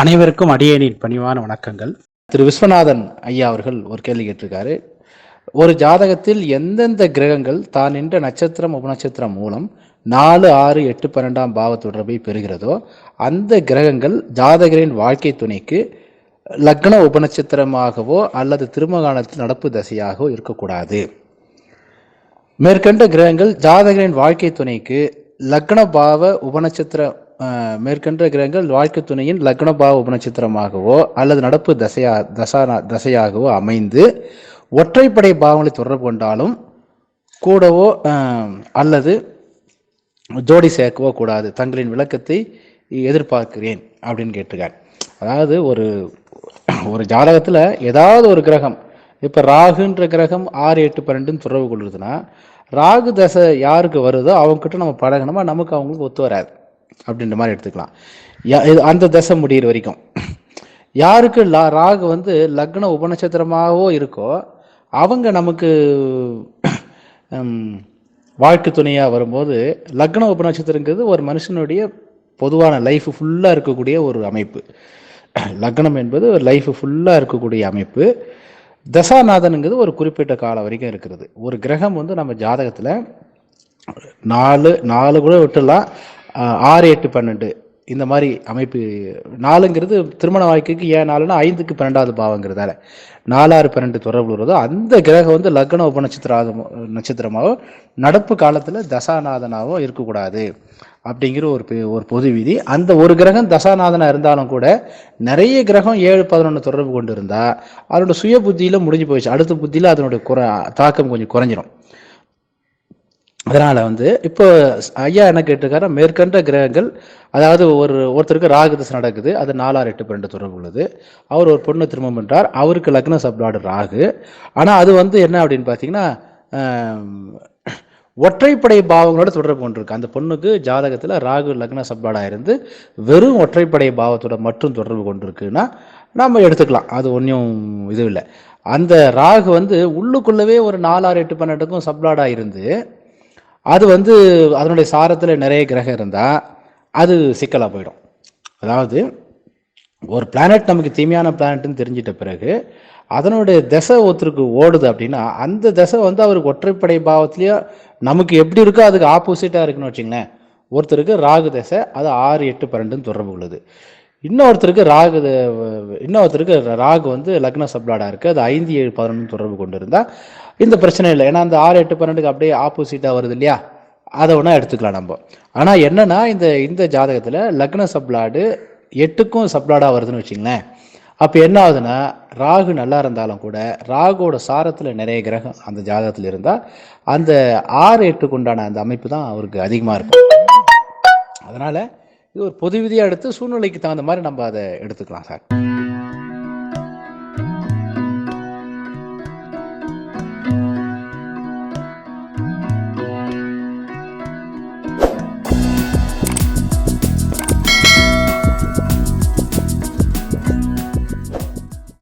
அனைவருக்கும் அடியேனின் பணிவான வணக்கங்கள். திரு விஸ்வநாதன் ஐயா அவர்கள் ஒரு கேள்வி கேட்டிருக்காரு. ஒரு ஜாதகத்தில் எந்தெந்த கிரகங்கள் தான் நின்ற நட்சத்திரம் உபநட்சத்திரம் மூலம் 4, 6, 8, 12ஆம் பாவ தொடர்பை பெறுகிறதோ அந்த கிரகங்கள் ஜாதகரின் வாழ்க்கை துணைக்கு லக்ன உபநட்சத்திரமாகவோ அல்லது திருமகாலத்தில் நடப்பு தசையாகவோ இருக்கக்கூடாது. மேற்கண்ட கிரகங்கள் ஜாதகரின் வாழ்க்கை துணைக்கு லக்ன பாவ உபநட்சத்திர மேற்கண்ட கிரகங்கள் வாழ்க்கை துணையின் லக்னபாவ உபநட்சத்திரமாகவோ அல்லது நடப்பு தசையாகவோ அமைந்து ஒற்றைப்படை பாவங்களை தொடர்பு கொண்டாலும் கூடவோ அல்லது ஜோடி சேர்க்கவோ கூடாது. தங்களின் விளக்கத்தை எதிர்பார்க்கிறேன் அப்படின்னு கேட்டிருக்கார். அதாவது ஒரு ஜாதகத்தில் ஏதாவது ஒரு கிரகம், இப்போ ராகுன்ற கிரகம் 6, 8, 12 தொடர்பு கொள்ளுதுன்னா ராகு தசை யாருக்கு வருதோ அவங்ககிட்ட நம்ம பழகணுமா, நமக்கு அவங்களுக்கு ஒத்து வராது அப்படின்ற மாதிரி எடுத்துக்கலாம். அந்த தசை முடிகிற வரைக்கும் யாருக்கு ராகு வந்து லக்ன உபநட்சத்திரமாகவோ இருக்கோ அவங்க நமக்கு வாழ்க்கை துணையாக வரும்போது, லக்ன உபநட்சத்திரங்கிறது ஒரு மனுஷனுடைய பொதுவான லைஃப் ஃபுல்லாக இருக்கக்கூடிய ஒரு அமைப்பு. லக்னம் என்பது ஒரு லைஃப் ஃபுல்லாக இருக்கக்கூடிய அமைப்பு. தசாநாதனுங்கிறது ஒரு குறிப்பிட்ட காலம் வரைக்கும் இருக்கிறது. ஒரு கிரகம் வந்து நம்ம ஜாதகத்தில் 4 கூட விட்டுலாம், 6, 8, 12 இந்த மாதிரி அமைப்பு. 4ங்கிறது திருமண வாழ்க்கைக்கு ஏன் 4னா 5க்கு 12வது பாவங்கிறதால 4, 6, 12 தொடர்பு வருதோ அந்த கிரகம் வந்து லக்ன நட்சத்திரமாகவோ நடப்பு காலத்தில் தசாநாதனாகவும் இருக்கக்கூடாது அப்படிங்கிற ஒரு பொது விதி. அந்த ஒரு கிரகம் தசாநாதனாக இருந்தாலும் கூட நிறைய கிரகம் 7, 11 தொடர்பு கொண்டு இருந்தால் அதனோட சுய புத்தியில் முடிஞ்சு போயிடுச்சு. அடுத்த புத்தியில் அதனுடைய தாக்கம் கொஞ்சம் குறைஞ்சிரும். அதனால் வந்து இப்போ ஐயா என்ன கேட்டிருக்காரு, மேற்கண்ட கிரகங்கள், அதாவது ஒருத்தருக்கு ராகு தசை நடக்குது, அது 4, 6, 8, 12 தொடர்பு உள்ளது. அவர் ஒரு பொண்ணு திருமணம் பண்ணுறார், அவருக்கு லக்ன சப்ளாடு ராகு. ஆனால் அது வந்து என்ன அப்படின்னு பார்த்தீங்கன்னா ஒற்றைப்படை பாவங்களோட தொடர்பு கொண்டிருக்கு. அந்த பொண்ணுக்கு ஜாதகத்தில் ராகு லக்ன சப்ளாடாக இருந்து வெறும் ஒற்றைப்படை பாவத்தோட மட்டும் தொடர்பு கொண்டிருக்குன்னா நம்ம எடுத்துக்கலாம், அது ஒன்றும் இது இல்லை. அந்த ராகு வந்து உள்ளுக்குள்ளவே ஒரு 4, 6, 8, 12க்கும் சப்ளாடாக இருந்து அது வந்து அதனுடைய சாரத்தில் நிறைய கிரகம் இருந்தால் அது சிக்கலாக போயிடும். அதாவது ஒரு பிளானட் நமக்கு தீமையான பிளானட்னு தெரிஞ்சிட்ட பிறகு அதனுடைய தசை ஒருத்தருக்கு ஓடுது அப்படின்னா அந்த தசை வந்து அவருக்கு ஒற்றைப்படை பாவத்திலேயே நமக்கு எப்படி இருக்கோ அதுக்கு ஆப்போசிட்டாக இருக்குன்னு வச்சுங்களேன். ஒருத்தருக்கு ராகு தசை அது 6, 8, 12 தொடர்பு உள்ளது. இன்னொருத்தருக்கு ராகு வந்து லக்ன சப்ளாடாக இருக்குது, அது 5, 7, 11 தொடர்பு கொண்டு இருந்தால் இந்த பிரச்சனை இல்லை. ஏன்னா அந்த 6, 8, 12க்கு அப்படியே ஆப்போசிட்டாக வருது இல்லையா, அதை ஒன்றா எடுத்துக்கலாம் நம்ம. ஆனால் என்னன்னா இந்த ஜாதகத்தில் லக்ன சப்ளாடு 8க்கும் சப்ளாடாக வருதுன்னு வச்சுங்களேன். அப்போ என்ன ஆகுதுன்னா ராகு நல்லா இருந்தாலும் கூட ராகுவோட சாரத்தில் நிறைய கிரகம் அந்த ஜாதகத்தில் இருந்தால் அந்த 6, 8க்கு உண்டான அந்த அமைப்பு தான் அவருக்கு அதிகமாக இருக்கும். அதனால் இது ஒரு பொது விதியாக எடுத்து சூழ்நிலைக்கு தகுந்த மாதிரி நம்ம அதை எடுத்துக்கலாம் சார்.